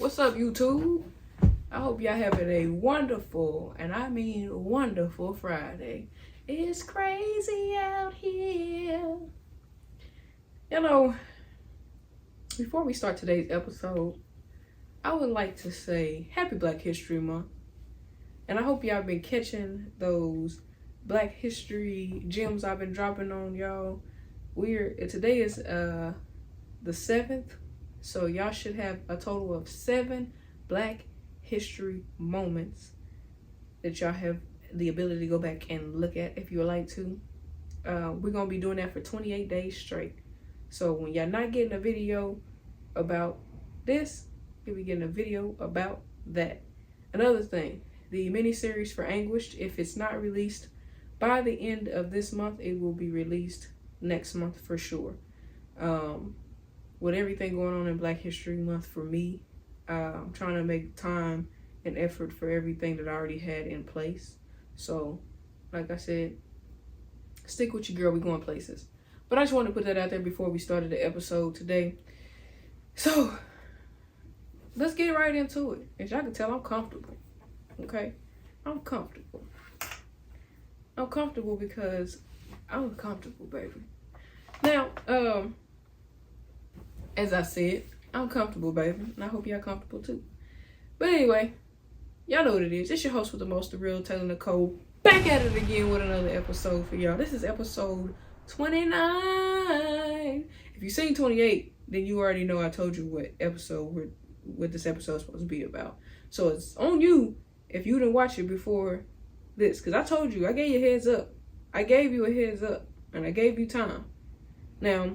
What's up, YouTube? I hope y'all having a wonderful, and I mean wonderful, Friday. It's crazy out here. You know, before we start today's episode, I would like to say Happy Black History Month. And I hope y'all been catching those Black History gems I've been dropping on y'all. Today is the 7th. So y'all should have a total of 7 Black History moments that y'all have the ability to go back and look at if you would like to. We're going to be doing that for 28 days straight. So when y'all not getting a video about this, you'll be getting a video about that. Another thing, the miniseries for Anguished, if it's not released by the end of this month, it will be released next month for sure. With everything going on in Black History Month for me, I'm trying to make time and effort for everything that I already had in place. So, like I said, stick with your girl, we going places. But I just wanted to put that out there before we started the episode today. So, let's get right into it. As y'all can tell, I'm comfortable, okay? I'm comfortable. I'm comfortable because I'm comfortable, baby. Now, as I said, I'm comfortable, baby, and I hope y'all comfortable too. But anyway, y'all know what it is. It's your host with the most, the real Taylor Nicole, back at it again with another episode for y'all. This is episode 29. If you seen 28, then you already know I told you what this episode is supposed to be about. So it's on you if you didn't watch it before this, because I told you, I gave you a heads up. I gave you a heads up, and I gave you time. Now,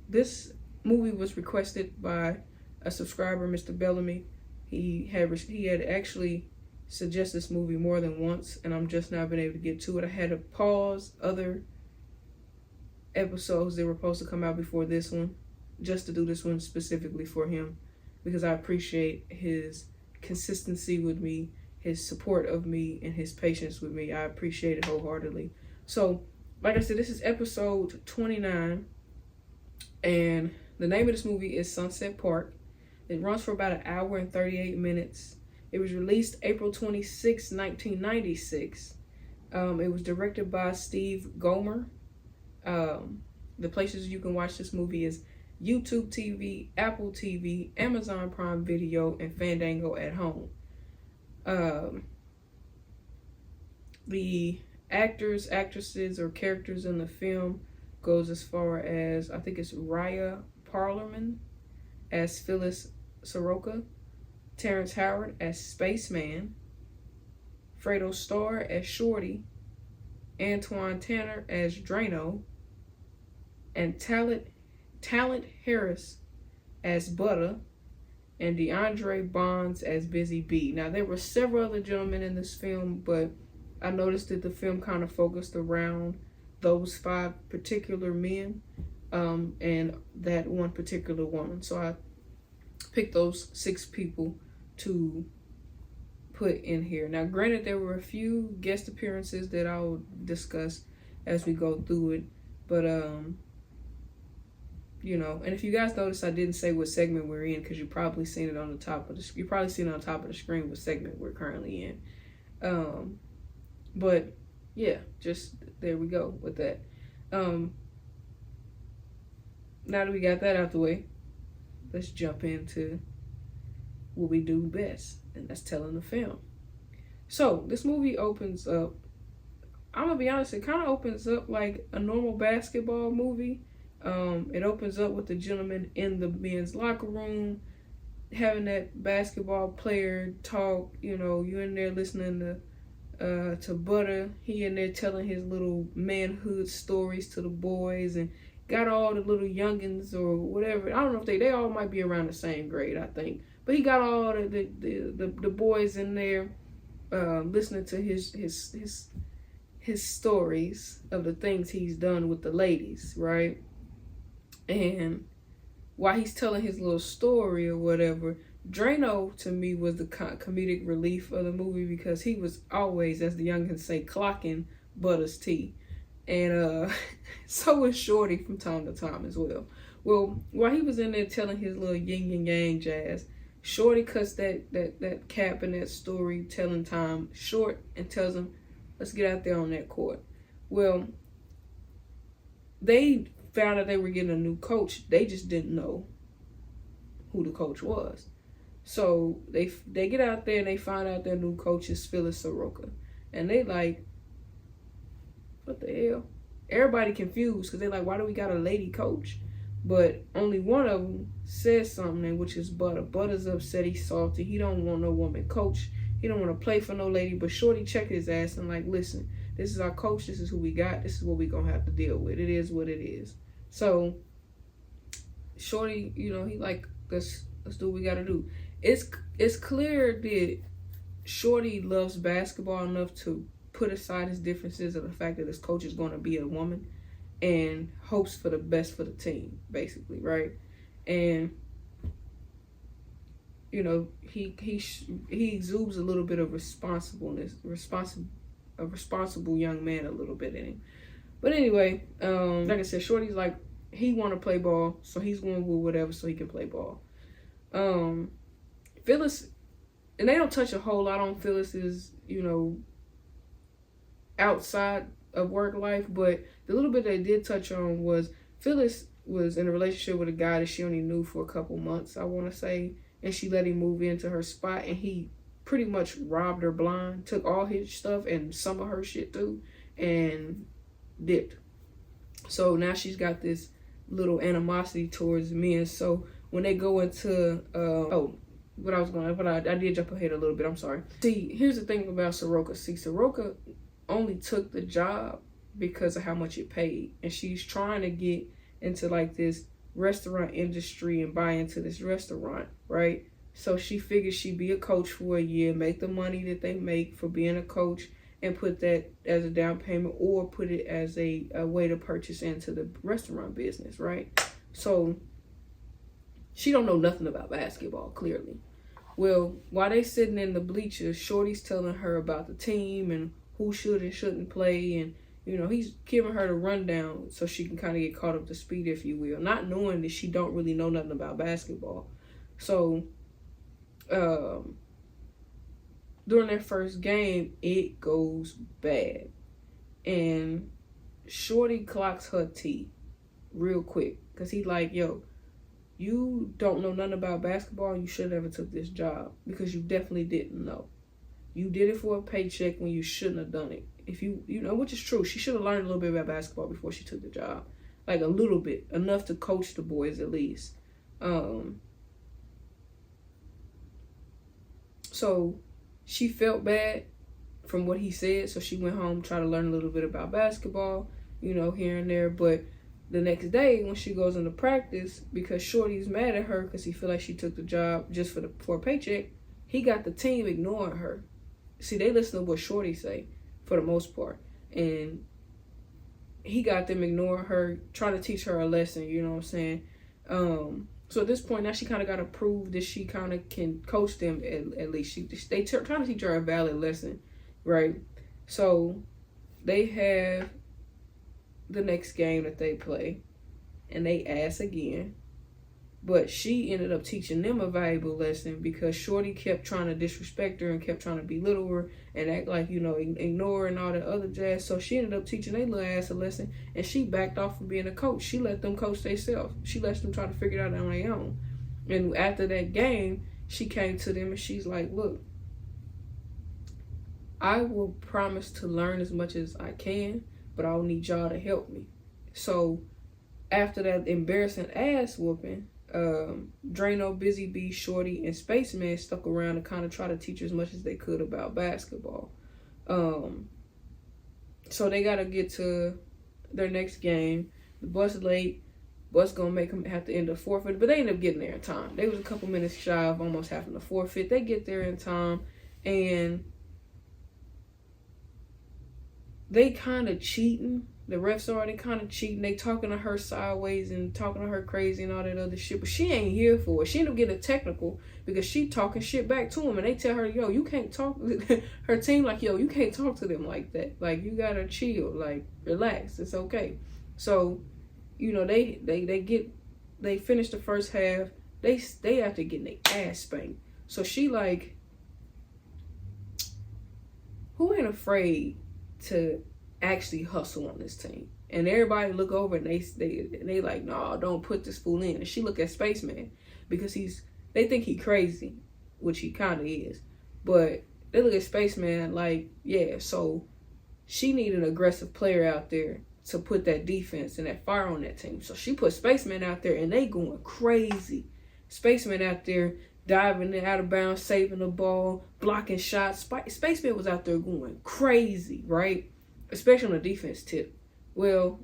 this movie was requested by a subscriber, Mr. Bellamy. He had actually suggested this movie more than once, and I'm just now been able to get to it. I had to pause other episodes that were supposed to come out before this one, just to do this one specifically for him, because I appreciate his consistency with me, his support of me, and his patience with me. I appreciate it wholeheartedly. So, like I said, this is episode 29, and the name of this movie is Sunset Park. It runs for about 1 hour and 38 minutes. It was released April 26, 1996. It was directed by Steve Gomer. The places you can watch this movie is YouTube TV, Apple TV, Amazon Prime Video, and Fandango at Home. The actors, actresses, or characters in the film goes as far as, I think it's Raya Parlerman as Phyllis Soroka, Terrence Howard as Spaceman, Fredo Starr as Shorty, Antoine Tanner as Drano, and Talent Harris as Butter, and DeAndre Bonds as Busy Bee. Now, there were several other gentlemen in this film, but I noticed that the film kind of focused around those 5 particular men, and that one particular woman. So I picked those 6 people to put in here. Now, granted, there were a few guest appearances that I'll discuss as we go through it, but you know, and if you guys notice, I didn't say what segment we're in, because you probably seen it on the top of the screen what segment we're currently in. But yeah, just there we go with that. Now that we got that out the way, let's jump into what we do best, and that's telling the film. So this movie opens up, I'm gonna be honest, it kind of opens up like a normal basketball movie. It opens up with the gentleman in the men's locker room having that basketball player talk. You know, you in there listening to Butter. He in there telling his little manhood stories to the boys, and got all the little youngins or whatever. I don't know if they all might be around the same grade, I think. But he got all the boys in there listening to his stories of the things he's done with the ladies, right? And while he's telling his little story or whatever, Drano to me was the comedic relief of the movie, because he was always, as the youngins say, clocking Butter's tea. And so was Shorty from time to time as well. Well, while he was in there telling his little yin and yang jazz, Shorty cuts that cap in that storytelling time short and tells him, let's get out there on that court. Well, they found out they were getting a new coach. They just didn't know who the coach was. So they get out there and they find out their new coach is Phyllis Soroka. And they like, what the hell? Everybody confused because they're like, why do we got a lady coach? But only one of them says something, which is Butter. Butter's upset, he's salty. He don't want no woman coach. He don't want to play for no lady. But Shorty checked his ass and like, listen, this is our coach. This is who we got. This is what we going to have to deal with. It is what it is. So Shorty, you know, he like, let's do what we got to do. It's clear that Shorty loves basketball enough to put aside his differences of the fact that his coach is going to be a woman and hopes for the best for the team, basically, right? And you know, he exudes a little bit of responsibleness, a responsible young man a little bit in him. But anyway, like I said, Shorty's like, he want to play ball, so he's going to do whatever so he can play ball. Phyllis, and they don't touch a whole lot on Phyllis's, you know, outside of work life, but the little bit they did touch on was Phyllis was in a relationship with a guy that she only knew for a couple months, I want to say, and she let him move into her spot, and he pretty much robbed her blind, took all his stuff and some of her shit too, and dipped. So now she's got this little animosity towards men. So when they go into I did jump ahead a little bit, I'm sorry. See, here's the thing about Soroka. See, Soroka only took the job because of how much it paid, and she's trying to get into like this restaurant industry and buy into this restaurant, right? So she figured she'd be a coach for a year, make the money that they make for being a coach, and put that as a down payment or put it as a way to purchase into the restaurant business, right? So she don't know nothing about basketball, clearly. Well, while they sitting in the bleachers, Shorty's telling her about the team and who should and shouldn't play, and you know, he's giving her the rundown so she can kind of get caught up to speed, if you will, not knowing that she don't really know nothing about basketball. So during their first game, it goes bad, and Shorty clocks her T real quick because he like, yo, you don't know nothing about basketball. You should have never took this job because you definitely didn't know. You did it for a paycheck when you shouldn't have done it. If you know, which is true. She should have learned a little bit about basketball before she took the job. Like a little bit, enough to coach the boys at least. So she felt bad from what he said. So she went home, tried to learn a little bit about basketball, you know, here and there. But the next day when she goes into practice, because Shorty's mad at her because he feel like she took the job just for a paycheck, he got the team ignoring her. See, they listen to what Shorty say for the most part. And he got them ignoring her, trying to teach her a lesson, you know what I'm saying? So at this point, now she kind of got to prove that she kind of can coach them at least. They trying to teach her a valid lesson, right? So they have the next game that they play, and they ask again. But she ended up teaching them a valuable lesson because Shorty kept trying to disrespect her and kept trying to belittle her and act like, you know, ignore her and all that other jazz. So she ended up teaching their little ass a lesson, and she backed off from being a coach. She let them coach themselves. She let them try to figure it out on their own. And after that game, she came to them and she's like, look, I will promise to learn as much as I can, but I'll need y'all to help me. So after that embarrassing ass whooping, Drano, Busy Bee, Shorty, and Spaceman stuck around to kind of try to teach her as much as they could about basketball. So they got to get to their next game. The bus late. Bus gonna make them have to end up forfeit, but they end up getting there in time. They was a couple minutes shy of almost having to forfeit. They get there in time, and they kind of cheating. The refs are, they kind of cheating. They talking to her sideways and talking to her crazy and all that other shit. But she ain't here for it. She ended up getting technical because she talking shit back to him. And they tell her, yo, you can't talk. Her team like, yo, you can't talk to them like that. Like, you gotta chill. Like, relax. It's okay. So, you know, they finish the first half. they after getting their ass spanked. So she like, who ain't afraid to actually hustle on this team? And everybody look over and they like, no, don't put this fool in. And she look at Spaceman because they think he crazy, which he kind of is. But they look at Spaceman like, yeah, so she need an aggressive player out there to put that defense and that fire on that team. So she put Spaceman out there and they going crazy. Spaceman out there diving out of bounds, saving the ball, blocking shots. Spaceman was out there going crazy, right? Especially on the defense tip. Well,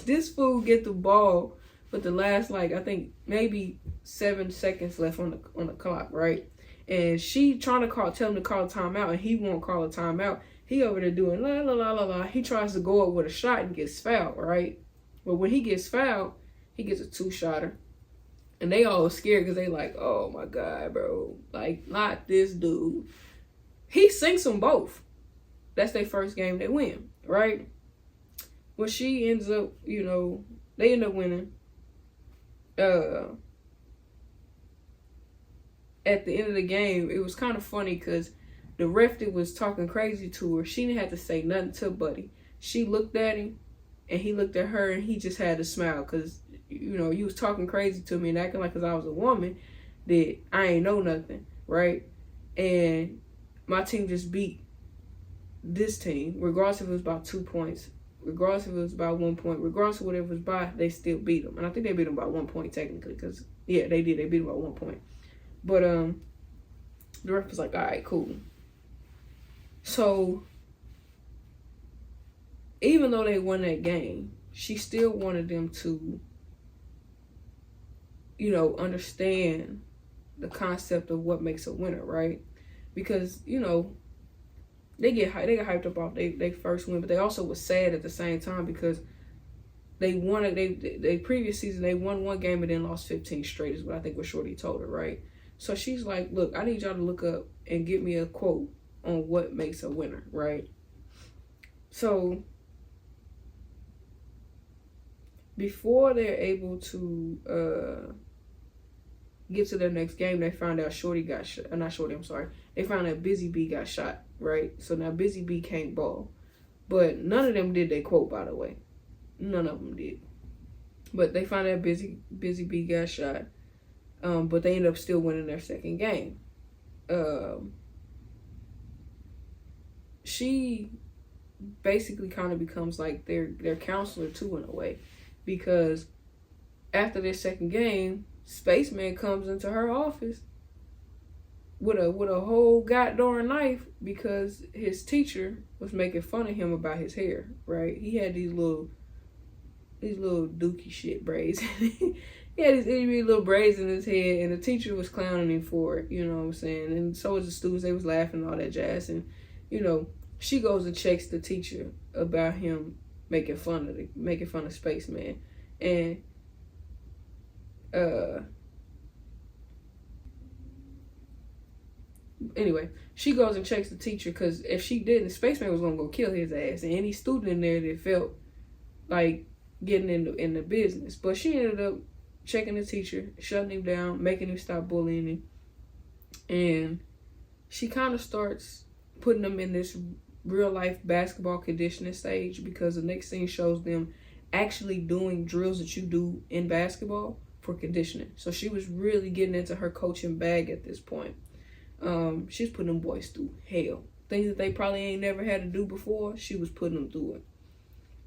this fool get the ball with the last, like, I think maybe 7 seconds left on the clock, right? And she trying to tell him to call a timeout, and he won't call a timeout. He over there doing la la la la la. He tries to go up with a shot and gets fouled, right? But when he gets fouled, he gets a 2-shotter. And they all scared because they like, oh my God, bro. Like, not this dude. He sinks them both. That's their first game they win, right? Well, she ends up, they end up winning. At the end of the game, it was kind of funny because the ref that was talking crazy to her, she didn't have to say nothing to Buddy. She looked at him, and he looked at her, and he just had to smile because, you was talking crazy to me and acting like because I was a woman that I ain't know nothing, right? And my team just beat this team, regardless if it was about 2 points, regardless if it was about 1 point, regardless of whatever it was by, they still beat them. And I think they beat them by 1 point technically because, yeah, they did. They beat them by 1 point. But the ref was like, all right, cool. So even though they won that game, she still wanted them to, understand the concept of what makes a winner, right? Because, they got hyped up off they first win, but they also was sad at the same time because they previous season they won 1 game and then lost 15 straight is what I think what Shorty told her, right? So she's like, look, I need y'all to look up and give me a quote on what makes a winner, right? So before they're able to get to their next game, they found out Shorty got shot. Not Shorty, I'm sorry. They found out Busy B got shot, right? So now Busy B can't ball. But none of them did their quote, by the way. None of them did. But they found out Busy B got shot. But they ended up still winning their second game. She basically kind of becomes like their counselor too in a way. Because after their second game, Spaceman comes into her office with a whole goddamn knife because his teacher was making fun of him about his hair, right? He had these little dookie shit braids. He had these itty bitty little braids in his head, and the teacher was clowning him for it, you know what I'm saying? And so was the students, they was laughing and all that jazz. And, she goes and checks the teacher about him making fun of Spaceman. And anyway, she goes and checks the teacher because if she didn't, Spaceman was gonna go kill his ass and any student in there that felt like getting in the business. But she ended up checking the teacher, shutting him down, making him stop bullying him, and she kind of starts putting them in this real life basketball conditioning stage because the next scene shows them actually doing drills that you do in basketball for conditioning. So she was really getting into her coaching bag at this point. She's putting them boys through hell. Things that they probably ain't never had to do before, she was putting them through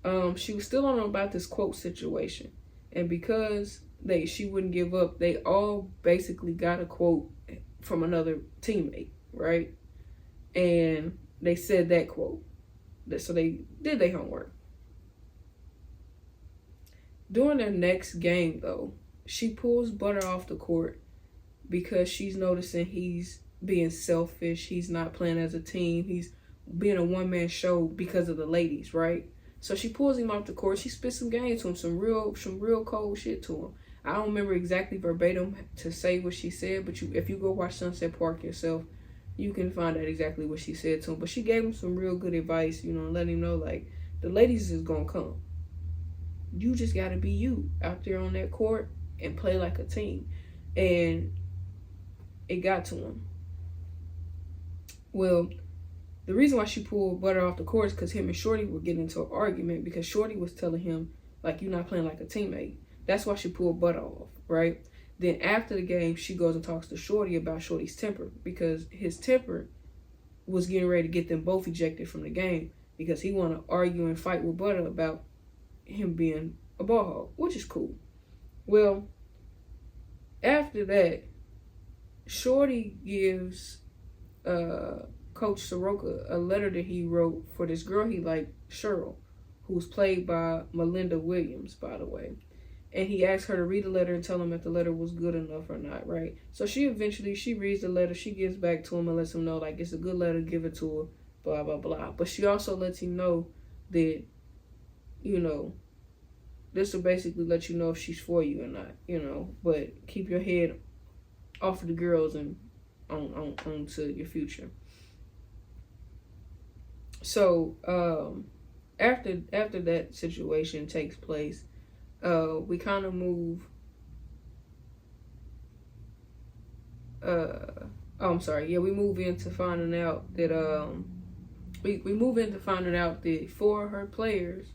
it. She was still on about this quote situation. And because she wouldn't give up, they all basically got a quote from another teammate, right? And they said that quote. So they did their homework. During their next game, though, she pulls Butter off the court because she's noticing he's being selfish. He's not playing as a team. He's being a one-man show because of the ladies, right? So she pulls him off the court. She spits some game to him, some real cold shit to him. I don't remember exactly verbatim to say what she said, but if you go watch Sunset Park yourself, you can find out exactly what she said to him. But she gave him some real good advice, letting him know, like, the ladies is gonna come. You just gotta be you out there on that court and play like a team. and it got to him. Well, the reason why she pulled Butter off the court is because him and Shorty were getting into an argument because Shorty was telling him, like, you're not playing like a teammate. That's why she pulled Butter off, right? Then after the game, she goes and talks to Shorty about Shorty's temper because his temper was getting ready to get them both ejected from the game because he want to argue and fight with Butter about him being a ball hog, which is cool. Well, after that, Shorty gives Coach Soroka a letter that he wrote for this girl he liked, Cheryl, who's played by Melinda Williams, by the way. And he asked her to read the letter and tell him if the letter was good enough or not, right? So she reads the letter, she gives back to him and lets him know, like, it's a good letter, give it to her, blah, blah, blah. But she also lets him know that, you know, this will basically let you know if she's for you or not, you know. But keep your head off of the girls and on to your future. So after that situation takes place, we kind of move. We move into finding out that we move into finding out that 4 of her players,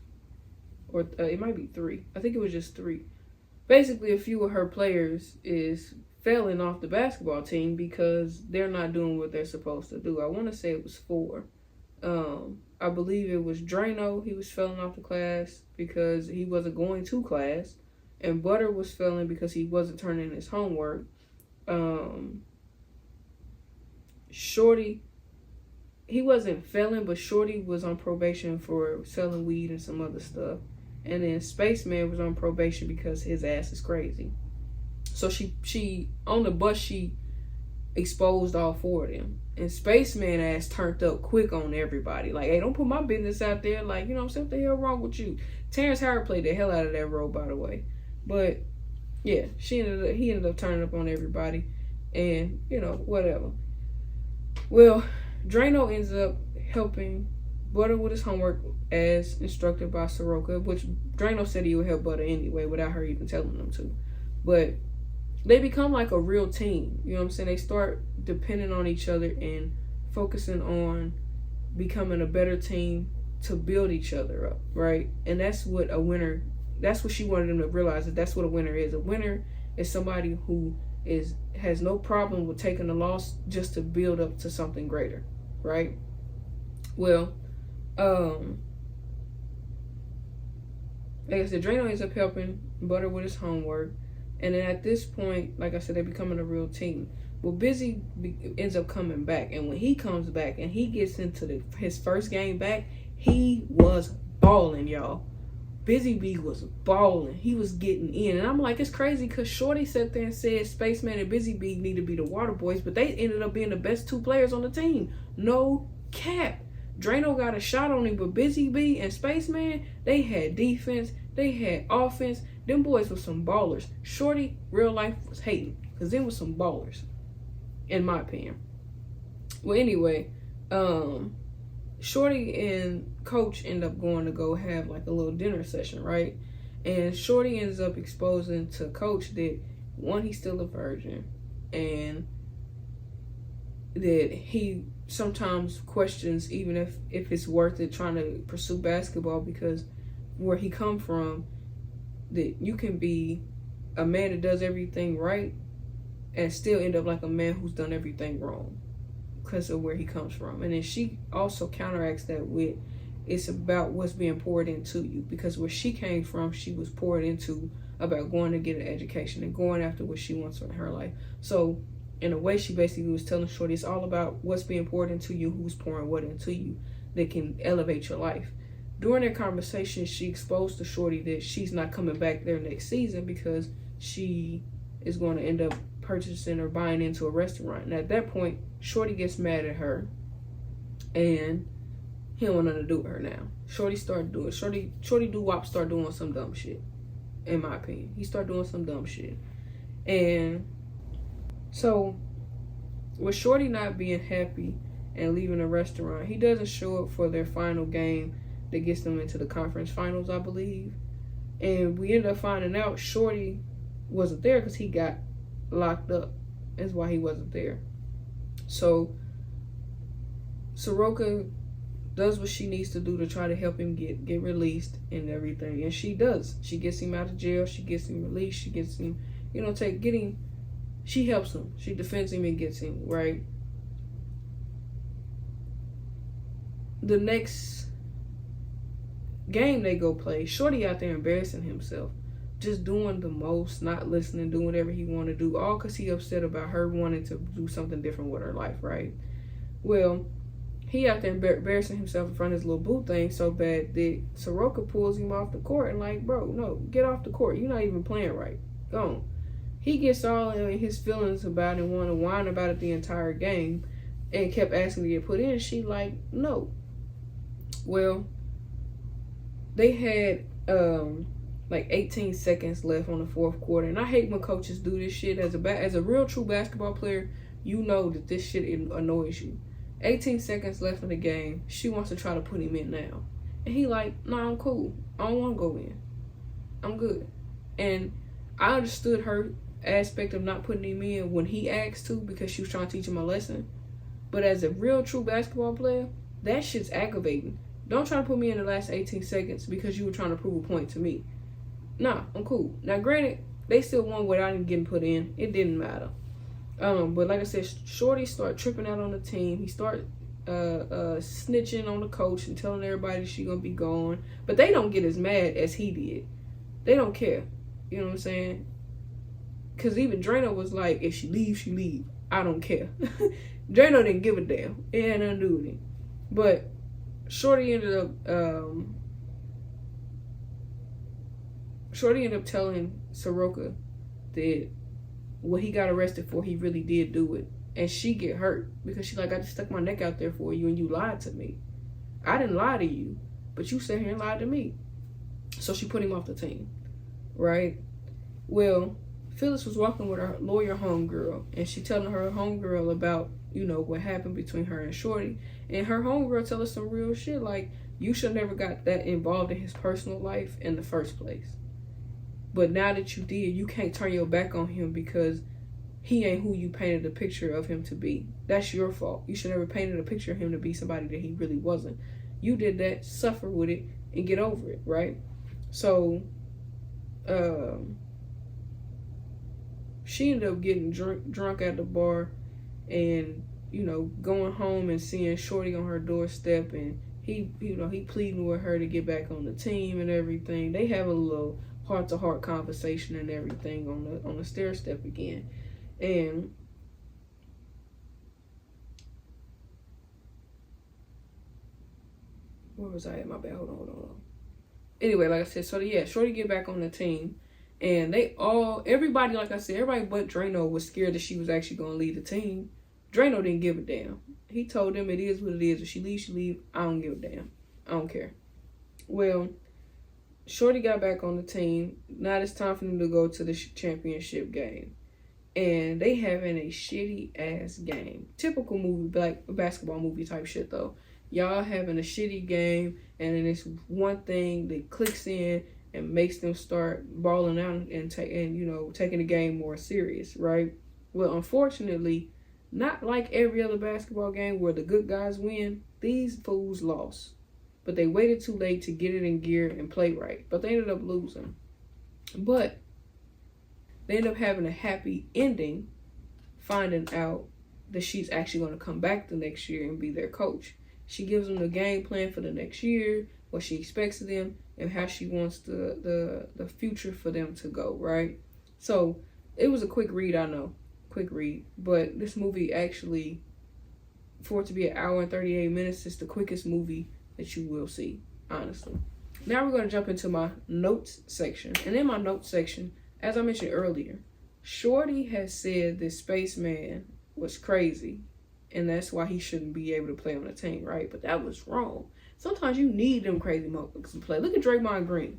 or it might be 3. I think it was just 3. Basically, a few of her players is failing off the basketball team because they're not doing what they're supposed to do. I want to say it was 4. I believe it was Drano. He was failing off the class because he wasn't going to class. And Butter was failing because he wasn't turning in his homework. Shorty, he wasn't failing, but Shorty was on probation for selling weed and some other stuff. And then Spaceman was on probation because his ass is crazy. So she on the bus, she exposed all 4 of them. And Spaceman ass turned up quick on everybody. Like, hey, don't put my business out there. Like, you know what I'm saying? What the hell wrong with you? Terrence Howard played the hell out of that role, by the way. But, yeah, he ended up turning up on everybody. And, you know, whatever. Well, Drano ends up helping Butter with his homework as instructed by Soroka, which Drano said he would help Butter anyway without her even telling him to. But they become like a real team. You know what I'm saying? They start depending on each other and focusing on becoming a better team to build each other up, right? And that's what she wanted them to realize, that that's what a winner is. A winner is somebody who has no problem with taking a loss just to build up to something greater, right? Well, like I said, Drano ends up helping Butter with his homework. And then at this point, like I said, they're becoming a real team. Well, Busy ends up coming back. And when he comes back and he gets into his first game back, he was balling, y'all. Busy Bee was balling. He was getting in. And I'm like, it's crazy because Shorty sat there and said Spaceman and Busy Bee need to be the water boys. But they ended up being the best 2 players on the team. No cap. Drano got a shot on him, but Busy Bee and Spaceman, they had defense. They had offense. Them boys were some ballers. Shorty, real life, was hating because them was some ballers, in my opinion. Well, anyway, Shorty and Coach end up going to go have like a little dinner session, right? And Shorty ends up exposing to Coach that, one, he's still a virgin, and that he sometimes questions even if it's worth it trying to pursue basketball, because where he come from, that you can be a man that does everything right and still end up like a man who's done everything wrong because of where he comes from. And then she also counteracts that with, it's about what's being poured into you, because where she came from, she was poured into about going to get an education and going after what she wants in her life. So in a way, she basically was telling Shorty it's all about what's being poured into you, who's pouring what into you that can elevate your life. During their conversation, she exposed to Shorty that she's not coming back there next season because she is going to end up purchasing or buying into a restaurant. And at that point, Shorty gets mad at her and he don't want nothing to do with her now. Shorty Doo-Wop started doing some dumb shit, in my opinion. He started doing some dumb shit. And so with Shorty not being happy and leaving the restaurant, he doesn't show up for their final game that gets them into the conference finals, I believe. And we end up finding out Shorty wasn't there because he got locked up. That's why he wasn't there. So Soroka does what she needs to do to try to help him get released and everything. And she does. She gets him out of jail. She gets him released. She gets him, she helps him. She defends him and gets him, right? The next game they go play, Shorty out there embarrassing himself. Just doing the most, not listening, doing whatever he want to do. All because he upset about her wanting to do something different with her life, right? Well, he out there embarrassing himself in front of his little boo thing so bad that Soroka pulls him off the court and like, bro, no, get off the court. You're not even playing right. Go on. He gets all in his feelings about it and want to whine about it the entire game and kept asking to get put in. She like, no. Well, they had like 18 seconds left on the fourth quarter. And I hate when coaches do this shit. As a real true basketball player, you know that this shit annoys you. 18 seconds left in the game. She wants to try to put him in now. And he like, nah, I'm cool. I don't want to go in. I'm good. And I understood her aspect of not putting him in when he asked to because she was trying to teach him a lesson. But as a real true basketball player, that shit's aggravating. Don't try to put me in the last 18 seconds because you were trying to prove a point to me. Nah, I'm cool. Now, granted, they still won without him getting put in. It didn't matter. But like I said, Shorty started tripping out on the team. He started snitching on the coach and telling everybody she gonna be gone. But they don't get as mad as he did. They don't care. You know what I'm saying? Because even Drano was like, if she leaves, she leave. I don't care. Drano didn't give a damn. It had nothing to do with him. But Shorty ended up telling Soroka that what he got arrested for, he really did do it. And she get hurt because she like, I just stuck my neck out there for you and you lied to me. I didn't lie to you, but you sat here and lied to me. So she put him off the team, right? Well, Phyllis was walking with her lawyer homegirl and she telling her homegirl about, what happened between her and Shorty. And her homegirl tell her some real shit like, you should never got that involved in his personal life in the first place. But now that you did, you can't turn your back on him because he ain't who you painted the picture of him to be. That's your fault. You should never painted a picture of him to be somebody that he really wasn't. You did that, suffer with it, and get over it, right? So, she ended up getting drunk at the bar and, going home and seeing Shorty on her doorstep and he pleading with her to get back on the team and everything. They have a little heart-to-heart conversation and everything on the stair step again. And where was I at? My bad. Hold on. Anyway, like I said, so yeah, Shorty get back on the team. And everybody, like I said, everybody but Drano was scared that she was actually going to lead the team. Drano didn't give a damn. He told them it is what it is. If she leaves, she leave. I don't give a damn. I don't care. Well, Shorty got back on the team. Now it's time for them to go to the championship game. And they having a shitty ass game. Typical movie, like basketball movie type shit though. Y'all having a shitty game and then it's one thing that clicks in and makes them start balling out and taking the game more serious, right? Well, unfortunately, not like every other basketball game where the good guys win, these fools lost. But they waited too late to get it in gear and play right. But they ended up losing. But they ended up having a happy ending, finding out that she's actually going to come back the next year and be their coach. She gives them the game plan for the next year, what she expects of them, and how she wants the future for them to go, right? So it was a quick read, I know. Quick read. But this movie actually, for it to be 1 hour and 38 minutes, is the quickest movie that you will see, honestly. Now we're going to jump into my notes section. And in my notes section, as I mentioned earlier, Shorty has said this spaceman was crazy. And that's why he shouldn't be able to play on the team, right? But that was wrong. Sometimes you need them crazy motherfuckers to play. Look at Draymond Green.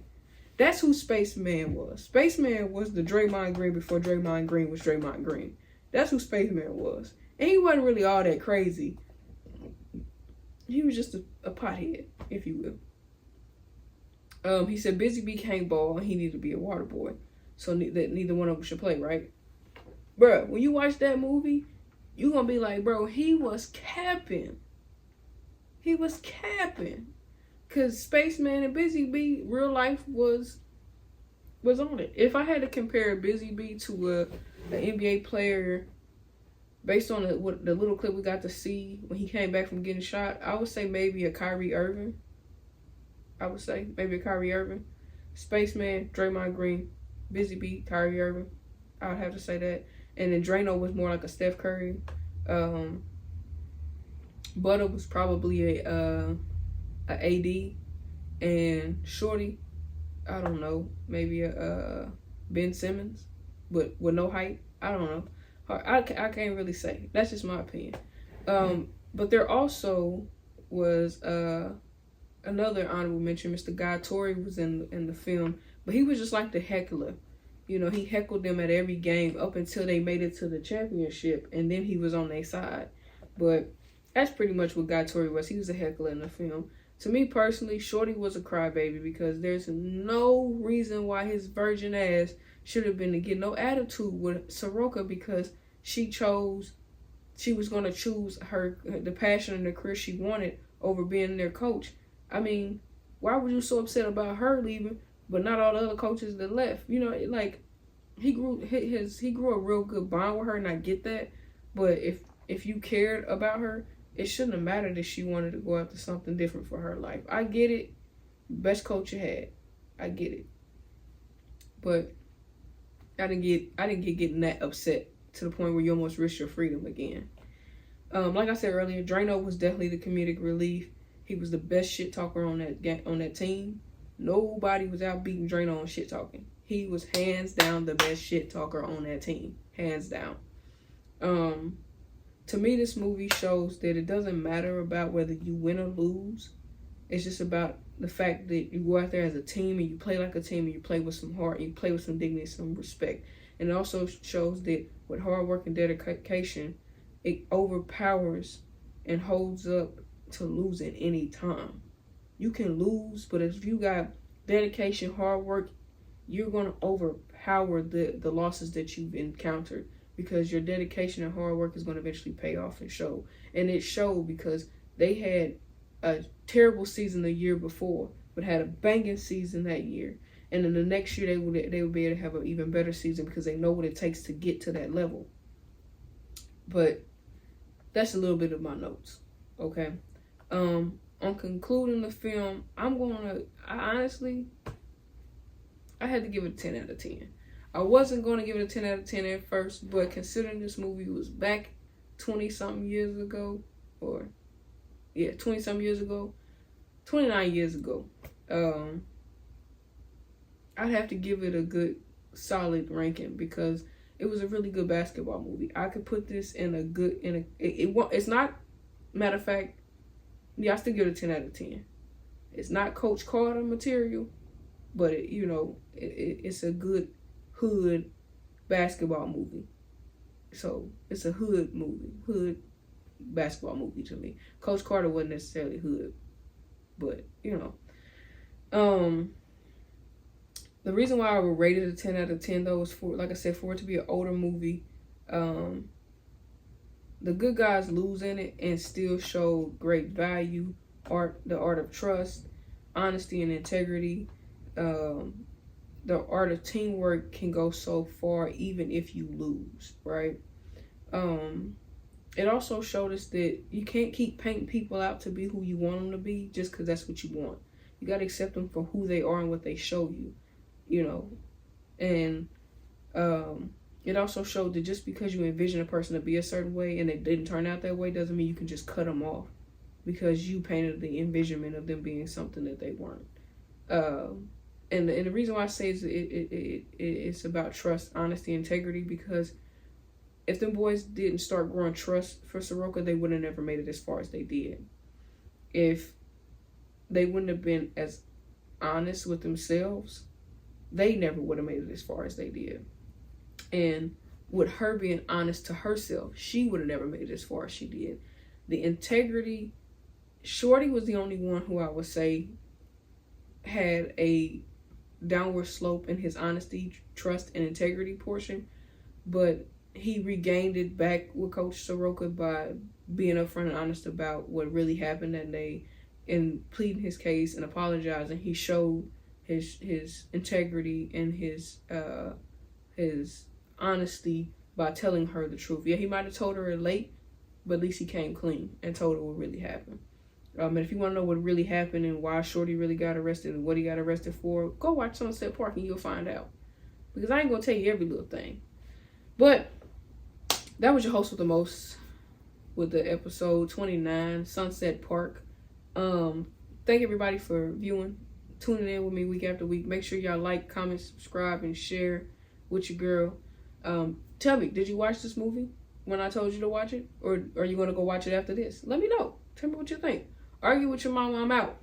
That's who Spaceman was. Spaceman was the Draymond Green before Draymond Green was Draymond Green. That's who Spaceman was. And he wasn't really all that crazy. He was just a pothead, if you will. He said Busy Bee can't ball and he needed to be a water boy. So that neither one of them should play, right? Bro, when you watch that movie, you gonna be like, bro, he was capping. He was capping. Cause Spaceman and Busy Bee, real life was on it. If I had to compare Busy Bee to an NBA player based on the little clip we got to see when he came back from getting shot, I would say maybe a Kyrie Irving. I would say maybe a Kyrie Irving. Spaceman, Draymond Green. Busy Bee, Kyrie Irving. I would have to say that. And then Drano was more like a Steph Curry. Butter was probably a AD. And Shorty, I don't know, maybe a Ben Simmons, but with no height. I don't know. I can't really say. That's just my opinion. But there also was another honorable mention. Mr. Guy Torrey was in the film, but he was just like the heckler. You know, he heckled them at every game up until they made it to the championship, and then he was on their side. But that's pretty much what Guy Torrey was. He was a heckler in the film. To me personally, Shorty was a crybaby because there's no reason why his virgin ass should have been to get no attitude with Soroka because she was going to choose the passion and the career she wanted over being their coach. I mean, why were you so upset about her leaving, but not all the other coaches that left? You know, like he grew a real good bond with her, and I get that. But if you cared about her, it shouldn't have mattered if she wanted to go after something different for her life. I get it. Best coach you had. I get it. But I didn't get getting that upset to the point where you almost risk your freedom again. Like I said earlier, Drano was definitely the comedic relief. He was the best shit talker on that team. Nobody was out beating Drano on shit talking. He was hands down the best shit talker on that team. Hands down. To me, this movie shows that it doesn't matter about whether you win or lose. It's just about the fact that you go out there as a team and you play like a team and you play with some heart and you play with some dignity, some respect. And it also shows that with hard work and dedication, it overpowers and holds up to losing any time. You can lose, but if you got dedication, hard work, you're going to overpower the losses that you've encountered because your dedication and hard work is going to eventually pay off and show. And it showed because they had a terrible season the year before, but had a banging season that year. And then the next year they would be able to have an even better season because they know what it takes to get to that level. But that's a little bit of my notes. Okay. On concluding the film, I honestly had to give it a 10 out of 10. I wasn't going to give it a 10 out of 10 at first, but considering this movie was back 20-something years ago, 20-something years ago, 29 years ago, I'd have to give it a good, solid ranking because it was a really good basketball movie. I could put this it's not, matter of fact, I still give it a 10 out of 10. It's not Coach Carter material, but it's a good hood basketball movie. So it's a hood basketball movie to me. Coach Carter wasn't necessarily hood, but the reason why I would rate it a 10 out of 10 though is for it to be an older movie. The good guys lose in it and still show great value, the art of trust, honesty and integrity. The art of teamwork can go so far even if you lose, right? It also showed us that you can't keep painting people out to be who you want them to be just because that's what you want. You got to accept them for who they are and what they show you, And it also showed that just because you envision a person to be a certain way and it didn't turn out that way doesn't mean you can just cut them off because you painted the envisionment of them being something that they weren't. And the reason why I say it's about trust, honesty, integrity, because if them boys didn't start growing trust for Soroka, they would have never made it as far as they did. If they wouldn't have been as honest with themselves, they never would have made it as far as they did. And with her being honest to herself, she would have never made it as far as she did. The integrity, Shorty was the only one who I would say had a downward slope in his honesty, trust, and integrity portion. But he regained it back with Coach Soroka by being upfront and honest about what really happened that day and pleading his case and apologizing. He showed his integrity and his honesty by telling her the truth. Yeah, he might have told her late, but at least he came clean and told her what really happened. And if you want to know what really happened and why Shorty really got arrested and what he got arrested for, go watch SunSet Park and you'll find out. Because I ain't going to tell you every little thing. But that was your host with the most with the episode 29, SunSet Park. Thank everybody for viewing, tuning in with me week after week. Make sure y'all like, comment, subscribe, and share with your girl. Tell me, did you watch this movie when I told you to watch it? Or are you going to go watch it after this? Let me know. Tell me what you think. Argue with your mama, I'm out.